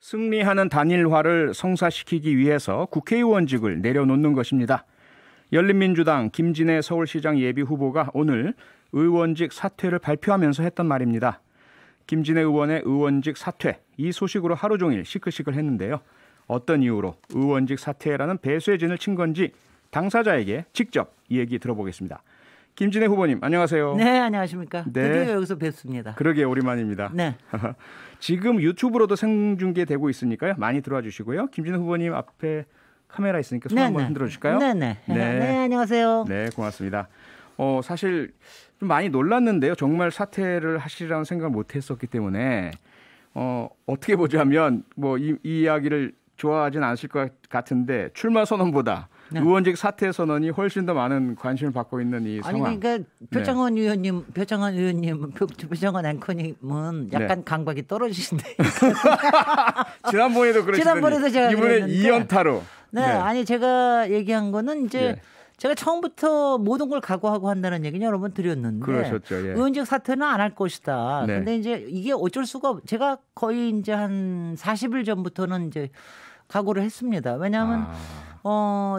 승리하는 단일화를 성사시키기 위해서 국회의원직을 내려놓는 것입니다. 열린민주당 김진애 서울시장 예비후보가 오늘 의원직 사퇴를 발표하면서 했던 말입니다. 김진애 의원의 의원직 사퇴, 이 소식으로 하루 종일 시끌시끌했는데요. 어떤 이유로 의원직 사퇴라는 배수의 진을 친 건지 당사자에게 직접 이 얘기 들어보겠습니다. 김진애 후보님, 안녕하세요. 네, 안녕하십니까. 네. 드디어 여기서 뵙습니다. 그러게 오랜만입니다. 네. 지금 유튜브로도 생중계되고 있으니까요. 많이 들어와 주시고요. 김진애 후보님 앞에 카메라 있으니까 손 한번 흔들어 주실까요? 네네. 네, 안녕하세요. 네, 고맙습니다. 사실 좀 많이 놀랐는데요. 정말 사퇴를 하시리라는 생각을 못 했었기 때문에 어떻게 보자면 이 이야기를 좋아하진 않으실 것 같은데 출마 선언보다 의원직 사퇴 선언이 훨씬 더 많은 관심을 받고 있는 이 상황. 아니 그러니까 표창원 의원님, 표창원 앵커님은 약간 감각이 떨어지신데. 지난번에도 그러시더니 지난번에도 제가 이번에 그랬는데. 2연타로. 네, 아니 제가 얘기한 거는 이제 예. 제가 처음부터 모든 걸 각오하고 한다는 얘기는 여러 번 드렸는데 그러셨죠. 예. 의원직 사퇴는 안 할 것이다. 네. 근데 이제 이게 어쩔 수가 제가 거의 이제 한 40일 전부터는 이제 각오를 했습니다. 왜냐하면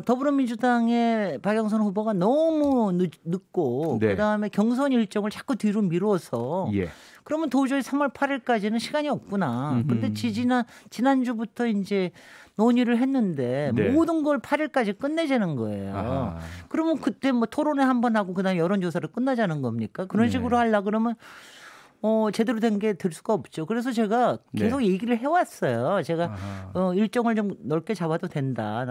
더불어민주당의 박영선 후보가 너무 늦고 네. 그다음에 경선 일정을 자꾸 뒤로 미뤄서 예. 그러면 도저히 3월 8일까지는 시간이 없구나. 근데 지난주부터 이제 논의를 했는데 네. 모든 걸 8일까지 끝내자는 거예요. 아하. 그러면 그때 뭐 토론회 한번 하고 그다음에 여론조사를 끝나자는 겁니까? 그런 식으로 하려 그러면 제대로 된 게 될 수가 없죠. 그래서 제가 계속 얘기를 해왔어요. 제가 일정을 좀 넓게 잡아도 된다.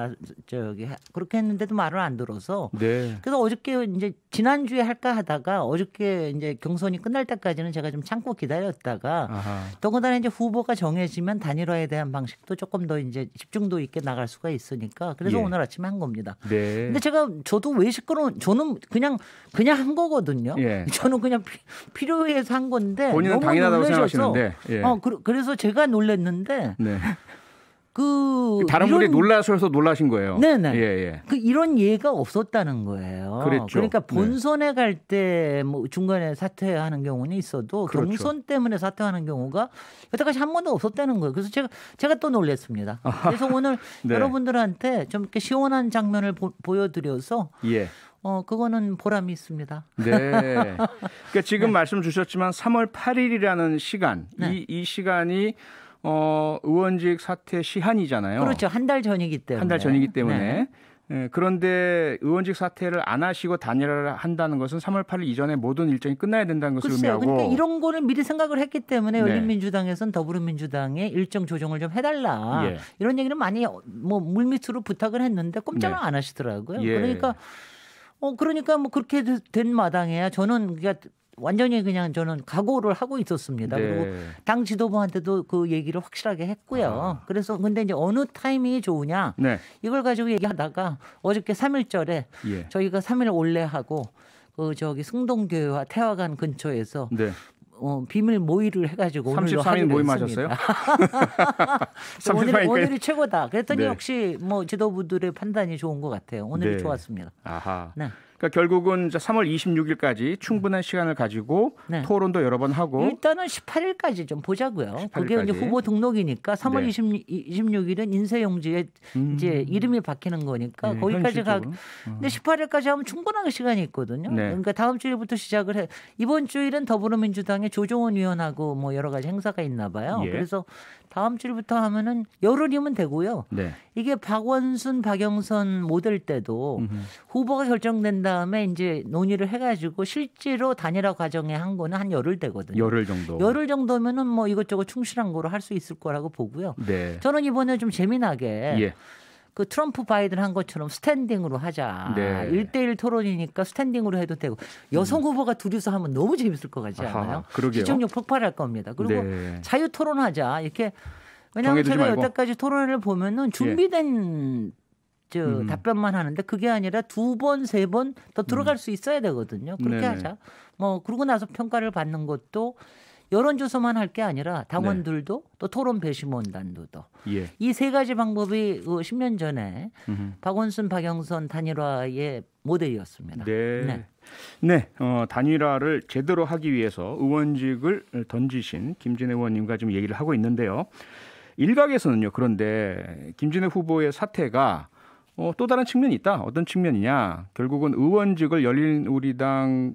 그렇게 했는데도 말을 안 들어서. 네. 그래서 어저께 이제 지난주에 할까 하다가 어저께 이제 경선이 끝날 때까지는 제가 좀 참고 기다렸다가 더군다나 이제 후보가 정해지면 단일화에 대한 방식도 조금 더 이제 집중도 있게 나갈 수가 있으니까 그래서 오늘 아침에 한 겁니다. 네. 근데 저도 왜 저는 그냥 한 거거든요. 예. 저는 그냥 필요해서 한 건데. 본인은 너무 당연하다고 놀라셔서, 생각하시는데. 예. 그래서 제가 놀랐는데. 네. 다른 분이 놀라셔서 놀라신 거예요. 네네. 예. 이런 예가 없었다는 거예요. 그랬죠. 그러니까 본선에 갈 때 뭐 중간에 사퇴하는 경우는 있어도 그렇죠. 경선 때문에 사퇴하는 경우가 여태까지 한 번도 없었다는 거예요. 그래서 제가 또 놀랐습니다. 그래서 오늘 네. 여러분들한테 좀 이렇게 시원한 장면을 보여드려서 예. 그거는 보람이 있습니다. 네. 그러니까 지금 말씀 주셨지만 3월 8일이라는 시간, 이 시간이 의원직 사퇴 시한이잖아요. 그렇죠. 한 달 전이기 때문에. 한 달 전이기 때문에. 네, 그런데 의원직 사퇴를 안 하시고 단일화를 한다는 것은 3월 8일 이전에 모든 일정이 끝나야 된다는 것을 글쎄요. 의미하고. 그러니까 이런 거를 미리 생각을 했기 때문에 열린민주당에서는 더불어민주당의 일정 조정을 좀 해달라. 예. 이런 얘기는 많이 물밑으로 부탁을 했는데 꼼짝을 안 하시더라고요. 예. 그러니까 뭐 그렇게 된 마당에야 저는 완전히 그냥 저는 각오를 하고 있었습니다. 그리고 당 지도부한테도 그 얘기를 확실하게 했고요. 그래서 근데 이제 어느 타이밍이 좋으냐 이걸 가지고 얘기하다가 어저께 3.1절에 저희가 3.1 올레하고 승동교회와 태화관 근처에서 비밀 모의를 해가지고 오늘로 33일 모임하셨어요? 오늘이 최고다. 그랬더니 네. 역시 뭐 지도부들의 판단이 좋은 것 같아요. 오늘이 좋았습니다. 아하. 네. 그러니까 결국은 3월 26일까지 충분한 시간을 가지고 토론도 여러 번 하고 일단은 18일까지 좀 보자고요. 18일까지. 그게 이제 후보 등록이니까 3월 26일은 인쇄용지에 이제 이름이 바뀌는 거니까 거기까지 가고. 근데 18일까지 하면 충분한 시간이 있거든요. 그러니까 다음 주일부터 시작을 해. 이번 주일은 더불어민주당의 조정원 위원하고 뭐 여러 가지 행사가 있나 봐요. 그래서 다음 주일부터 하면은 열흘이면 되고요. 이게 박원순, 박영선 모델 때도 후보가 결정된 다음에 이제 논의를 해가지고 실제로 단일화 과정에 한 거는 한 열흘 되거든요. 열흘 정도. 열흘 정도면은 뭐 이것저것 충실한 거로 할 수 있을 거라고 보고요. 저는 이번에 좀 재미나게 그 트럼프 바이든 한 것처럼 스탠딩으로 하자. 1대1 토론이니까 스탠딩으로 해도 되고 여성 후보가 둘이서 하면 너무 재밌을 것 같지 않아요? 시청률 폭발할 겁니다. 그리고 자유 토론하자. 이렇게 왜냐하면 제가 여태까지 토론회를 보면은 준비된 답변만 하는데 그게 아니라 2번, 3번 더 들어갈 수 있어야 되거든요. 그렇게 하자. 뭐 그러고 나서 평가를 받는 것도 여론조사만 할 게 아니라 당원들도 또 토론 배심원단도 이 세 가지 방법이 10년 전에 박원순, 박영선 단일화의 모델이었습니다. 단일화를 제대로 하기 위해서 의원직을 던지신 김진애 의원님과 좀 얘기를 하고 있는데요. 일각에서는요. 그런데 김진애 후보의 사퇴가 또 다른 측면이 있다. 어떤 측면이냐? 결국은 의원직을 열린민주당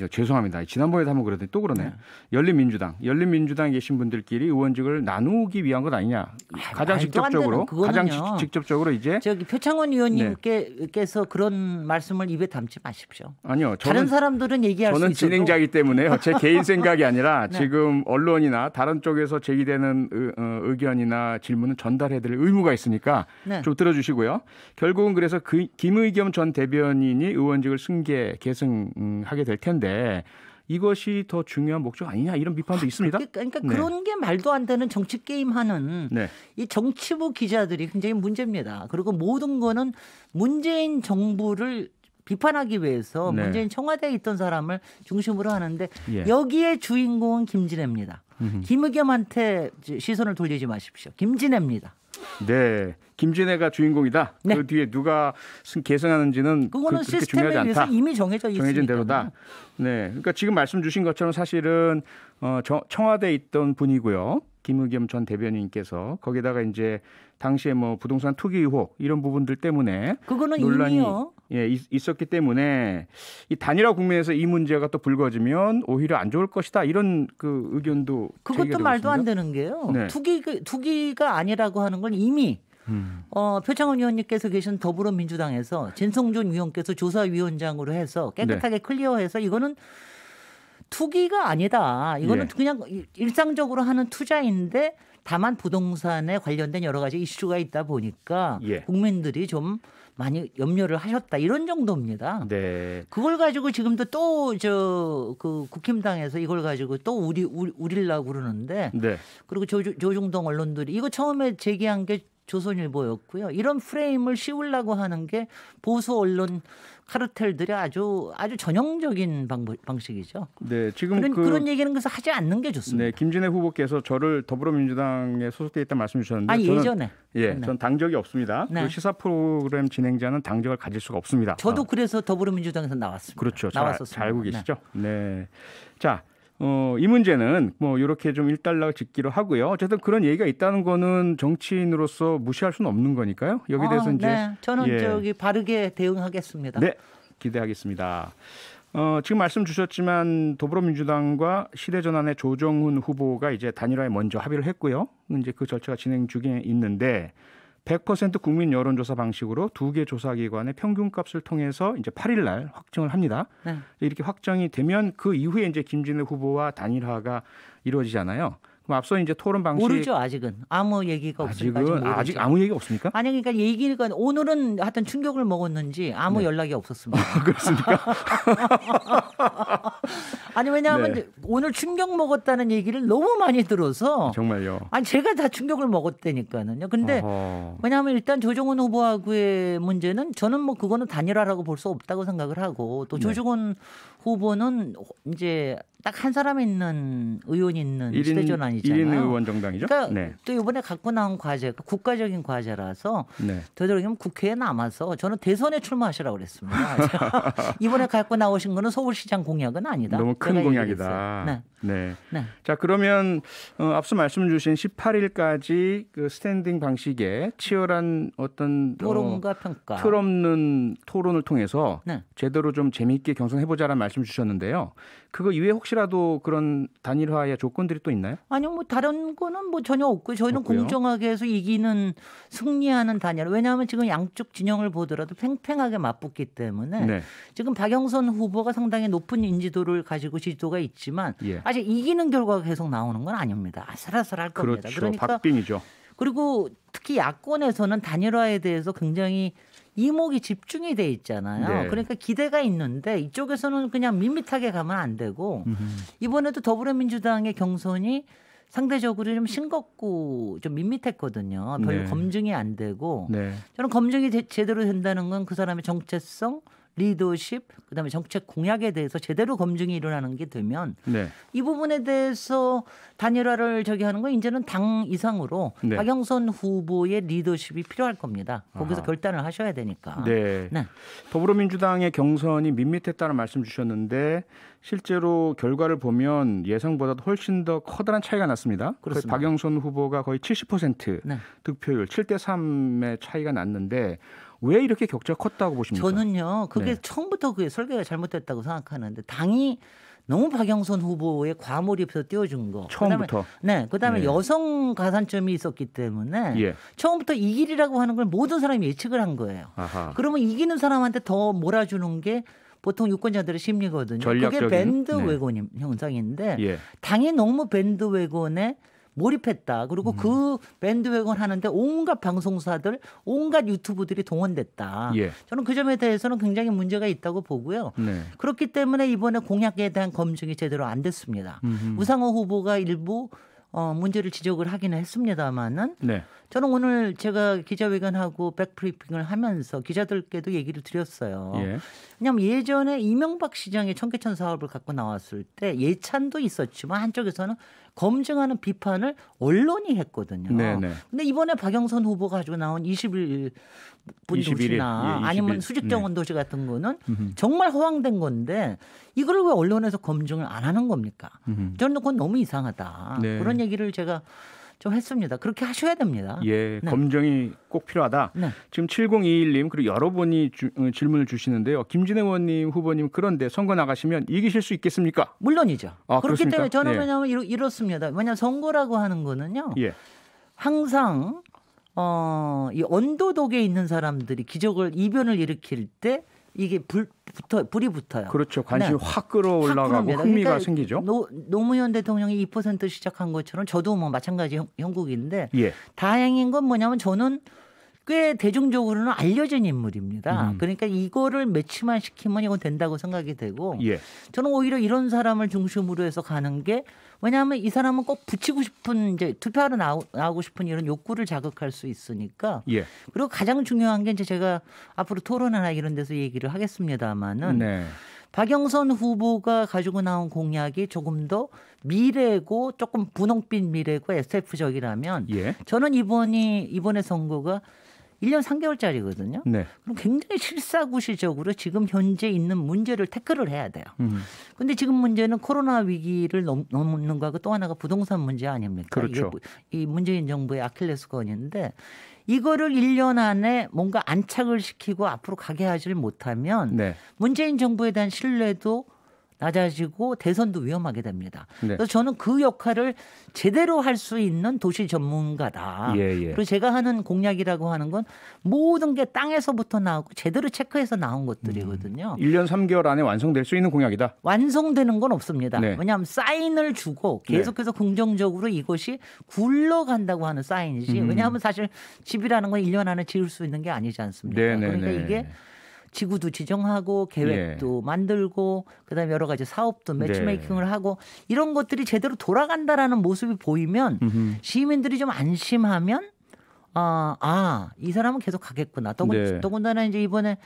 죄송합니다. 지난번에도 한번 그랬더니 또 그러네. 열린민주당에 계신 분들끼리 의원직을 나누기 위한 것 아니냐? 가장 직접적으로 이제 저기 표창원 의원님께서 그런 말씀을 입에 담지 마십시오. 아니요. 다른 사람들은 얘기할 수 있어도 저는 진행자이기 때문에요. 제 개인 생각이 아니라 지금 언론이나 다른 쪽에서 제기되는 의견이나 질문은 전달해드릴 의무가 있으니까 좀 들어주시고요. 결국은 그래서 김의겸 전 대변인이 의원직을 계승하게 될 텐데 이것이 더 중요한 목적 아니냐 이런 비판도 있습니다. 그러니까 그런 게 말도 안 되는 정치 게임하는 이 정치부 기자들이 굉장히 문제입니다. 그리고 모든 거는 문재인 정부를 비판하기 위해서 문재인 청와대에 있던 사람을 중심으로 하는데 여기에 주인공은 김진애입니다. 김의겸한테 시선을 돌리지 마십시오. 김진애입니다. 네, 김진애가 주인공이다. 그 뒤에 누가 계승하는지는 그거는 그렇게 시스템에 중요하지 않다. 의해서 이미 정해진 대로다. 네, 그러니까 지금 말씀 주신 것처럼 사실은 청와대에 있던 분이고요. 김의겸 전 대변인께서 거기다가 이제 당시에 뭐 부동산 투기 의혹 이런 부분들 때문에 그거는 논란이 이미요. 있었기 때문에 이 단일화 국면에서 이 문제가 또 불거지면 오히려 안 좋을 것이다 이런 그 의견도 그것도 말도 안 되는 게요. 투기가 아니라고 하는 건 이미 표창원 의원님께서 계신 더불어민주당에서 진성준 의원께서 조사위원장으로 해서 깨끗하게 클리어해서 이거는 투기가 아니다. 이거는 그냥 일상적으로 하는 투자인데 다만 부동산에 관련된 여러 가지 이슈가 있다 보니까 국민들이 좀 많이 염려를 하셨다. 이런 정도입니다. 네. 그걸 가지고 지금도 또 그 국힘당에서 이걸 가지고 또 우리려고 그러는데 그리고 조중동 언론들이 이거 처음에 제기한 게 조선일보였고요. 이런 프레임을 씌우려고 하는 게 보수 언론 카르텔들이 아주 전형적인 방식이죠. 네, 지금 그런 얘기는 그래서 하지 않는 게 좋습니다. 네, 김진애 후보께서 저를 더불어민주당에 소속돼 있다 말씀 주셨는데 예전에 전 당적이 없습니다. 그 시사 프로그램 진행자는 당적을 가질 수가 없습니다. 저도 그래서 더불어민주당에서 나왔습니다. 그렇죠. 잘 알고 계시죠? 네. 자. 이 문제는 뭐 이렇게 좀 일단락 짓기로 하고요. 어쨌든 그런 얘기가 있다는 거는 정치인으로서 무시할 수는 없는 거니까요. 여기 대해서 이제 저는 바르게 대응하겠습니다. 네, 기대하겠습니다. 지금 말씀 주셨지만 더불어민주당과 시대전환의 조정훈 후보가 이제 단일화에 먼저 합의를 했고요. 이제 그 절차가 진행 중에 있는데 100% 국민 여론조사 방식으로 두 개 조사기관의 평균값을 통해서 이제 8일 날 확정을 합니다. 이렇게 확정이 되면 그 이후에 이제 김진애 후보와 단일화가 이루어지잖아요. 그럼 앞서 이제 토론 방식 모르죠 아직은 아무 얘기가 없으니까 아직 아무 얘기가 없습니까? 아니 그러니까 얘기가 오늘은 하여튼 충격을 먹었는지 아무 연락이 없었습니다. 그렇습니까? 아니 왜냐하면 오늘 충격 먹었다는 얘기를 너무 많이 들어서 정말요. 아니 제가 다 충격을 먹었다니까는요. 근데 왜냐하면 일단 조정훈 후보하고의 문제는 저는 뭐 그거는 단일화라고 볼 수 없다고 생각을 하고 또 조정훈 후보는 이제 딱 한 사람 있는 의원이 있는 시대전환이잖아요. 1인 의원 정당이죠. 그러니까 또 이번에 갖고 나온 과제가 국가적인 과제라서 되도록이면 국회에 남아서 저는 대선에 출마하시라고 그랬습니다. 이번에 갖고 나오신 거는 서울시장 공약은 아니다. 너무 큰 공약이다. 네. 자 그러면 앞서 말씀 주신 18일까지 그 스탠딩 방식의 치열한 어떤 토론과 평가, 틀없는 토론을 통해서 제대로 좀 재미있게 경선해보자라는 말씀 주셨는데요. 그거 이외에 혹시라도 그런 단일화의 조건들이 또 있나요? 아니요, 뭐 다른 거는 뭐 전혀 없고요. 저희는 공정하게 해서 승리하는 단일화. 왜냐하면 지금 양쪽 진영을 보더라도 팽팽하게 맞붙기 때문에 지금 박영선 후보가 상당히 높은 인지도를 가지고 지지도가 있지만 아직 이기는 결과가 계속 나오는 건 아닙니다. 아슬아슬할 겁니다. 그렇죠. 그러니까 박빙이죠. 그리고 특히 야권에서는 단일화에 대해서 굉장히 이목이 집중이 돼 있잖아요. 그러니까 기대가 있는데 이쪽에서는 그냥 밋밋하게 가면 안 되고 이번에도 더불어민주당의 경선이 상대적으로 좀 싱겁고 좀 밋밋했거든요. 별로 검증이 안 되고 저는 검증이 제대로 된다는 건 그 사람의 정체성, 리더십, 그다음에 정책 공약에 대해서 제대로 검증이 일어나는 게 되면 이 부분에 대해서 단일화를 하는 건 이제는 당 이상으로 박영선 후보의 리더십이 필요할 겁니다. 거기서 결단을 하셔야 되니까. 더불어민주당의 경선이 밋밋했다는 말씀 주셨는데 실제로 결과를 보면 예상보다 훨씬 더 커다란 차이가 났습니다. 그렇습니다. 박영선 후보가 거의 70% 네. 득표율 7대3의 차이가 났는데 왜 이렇게 격차가 컸다고 보십니까? 저는요. 그게 네. 처음부터 그게 설계가 잘못됐다고 생각하는데 당이 너무 박영선 후보의 과몰입해서 띄워준 거. 처음부터. 그다음에 네. 여성 가산점이 있었기 때문에 예. 처음부터 이 길이라고 하는 걸 모든 사람이 예측을 한 거예요. 아하. 그러면 이기는 사람한테 더 몰아주는 게 보통 유권자들의 심리거든요. 전략적인. 그게 밴드웨건 네. 현상인데 예. 당이 너무 밴드웨건에 몰입했다. 그리고 그 밴드웨건 하는데 온갖 방송사들, 온갖 유튜브들이 동원됐다. 예. 저는 그 점에 대해서는 굉장히 문제가 있다고 보고요. 네. 그렇기 때문에 이번에 공약에 대한 검증이 제대로 안 됐습니다. 우상호 후보가 일부 문제를 지적을 하기는 했습니다만은 네. 저는 오늘 제가 기자회견하고 백브리핑을 하면서 기자들께도 얘기를 드렸어요. 예. 왜냐하면 예전에 이명박 시장의 청계천 사업을 갖고 나왔을 때 예찬도 있었지만 한쪽에서는 검증하는 비판을 언론이 했거든요. 그런데 이번에 박영선 후보가 가지고 나온 21분 도시나 예, 아니면 수직정원 네. 도시 같은 거는 정말 허황된 건데 이걸 왜 언론에서 검증을 안 하는 겁니까? 저는 그건 너무 이상하다. 네. 그런 얘기를 제가 좀 했습니다. 그렇게 하셔야 됩니다. 예, 네. 검증이 꼭 필요하다. 네. 지금 7021님 그리고 여러 분이 질문을 주시는데요. 김진애 의원님 후보님 그런데 선거 나가시면 이기실 수 있겠습니까? 물론이죠. 그렇기 그렇습니까? 때문에 저는 예. 왜냐하면 이렇습니다. 왜냐하면 선거라고 하는 거는요. 예. 항상 이 언더독에 있는 사람들이 기적을 이변을 일으킬 때 이게 불이 붙어요. 그렇죠. 관심이 네. 확 끌어올라가고 흥미가 그러니까 생기죠. 노무현 대통령이 2% 시작한 것처럼 저도 뭐 마찬가지 형국인데 예. 다행인 건 뭐냐면 저는 꽤 대중적으로는 알려진 인물입니다. 그러니까 이거를 매치만 시키면 이건 된다고 생각이 되고 예. 저는 오히려 이런 사람을 중심으로 해서 가는 게 왜냐하면 이 사람은 꼭 붙이고 싶은 이제 투표하러 나오고 싶은 이런 욕구를 자극할 수 있으니까 예. 그리고 가장 중요한 게 이제 제가 앞으로 토론회나 이런 데서 얘기를 하겠습니다마는 네. 박영선 후보가 가지고 나온 공약이 조금 더 미래고 조금 분홍빛 미래고 SF적이라면 예. 저는 이번에 선거가 1년 3개월짜리거든요. 네. 그럼 굉장히 실사구시적으로 지금 현재 있는 문제를 태클을 해야 돼요. 그런데 지금 문제는 코로나 위기를 넘는 거하고 또 하나가 부동산 문제 아닙니까? 그렇죠. 이게 이 문재인 정부의 아킬레스건인데 이거를 1년 안에 뭔가 안착을 시키고 앞으로 가게 하지를 못하면 네. 문재인 정부에 대한 신뢰도 낮아지고 대선도 위험하게 됩니다. 네. 그래서 저는 그 역할을 제대로 할 수 있는 도시 전문가다. 예. 그리고 제가 하는 공약이라고 하는 건 모든 게 땅에서부터 나오고 제대로 체크해서 나온 것들이거든요. 1년 3개월 안에 완성될 수 있는 공약이다. 완성되는 건 없습니다. 네. 왜냐하면 사인을 주고 계속해서 네. 긍정적으로 이것이 굴러간다고 하는 사인이지. 왜냐하면 사실 집이라는 건 1년 안에 지을 수 있는 게 아니지 않습니까? 그러니까 이게 지구도 지정하고 계획도 예. 만들고 그다음에 여러 가지 사업도 매치메이킹을 네. 하고 이런 것들이 제대로 돌아간다라는 모습이 보이면 시민들이 좀 안심하면 이 사람은 계속 가겠구나. 더군다나 이제 이번에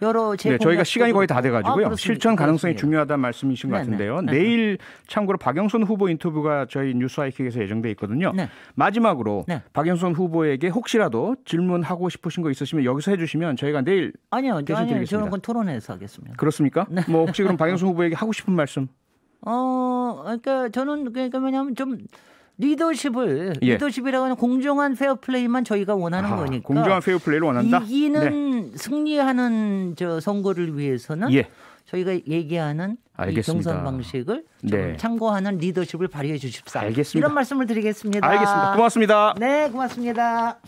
여러 저희가 시간이 거의 다 돼가지고요. 실천 가능성이 중요하다는 말씀이신 것 같은데요. 내일 참고로 박영선 후보 인터뷰가 저희 뉴스하이킥에서 예정돼 있거든요. 네. 마지막으로 박영선 후보에게 혹시라도 질문하고 싶으신 거 있으시면 여기서 해주시면 저희가 내일 대신드리겠습니다. 저는 그건 토론회에서 하겠습니다. 그렇습니까? 네. 뭐 혹시 그럼 박영선 후보에게 하고 싶은 말씀? 그러니까 저는 왜냐하면 좀 리더십이라고 하는 공정한 페어플레이만 저희가 원하는 거니까. 공정한 페어플레이를 원한다. 이기는 승리하는 선거를 위해서는 저희가 얘기하는 이 경선 방식을 좀 참고하는 리더십을 발휘해 주십사. 알겠습니다. 이런 말씀을 드리겠습니다. 알겠습니다. 고맙습니다. 네, 고맙습니다.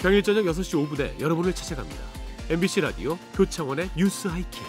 평일 저녁 6시 5분에 여러분을 찾아갑니다. MBC 라디오 표창원의 뉴스 하이킥.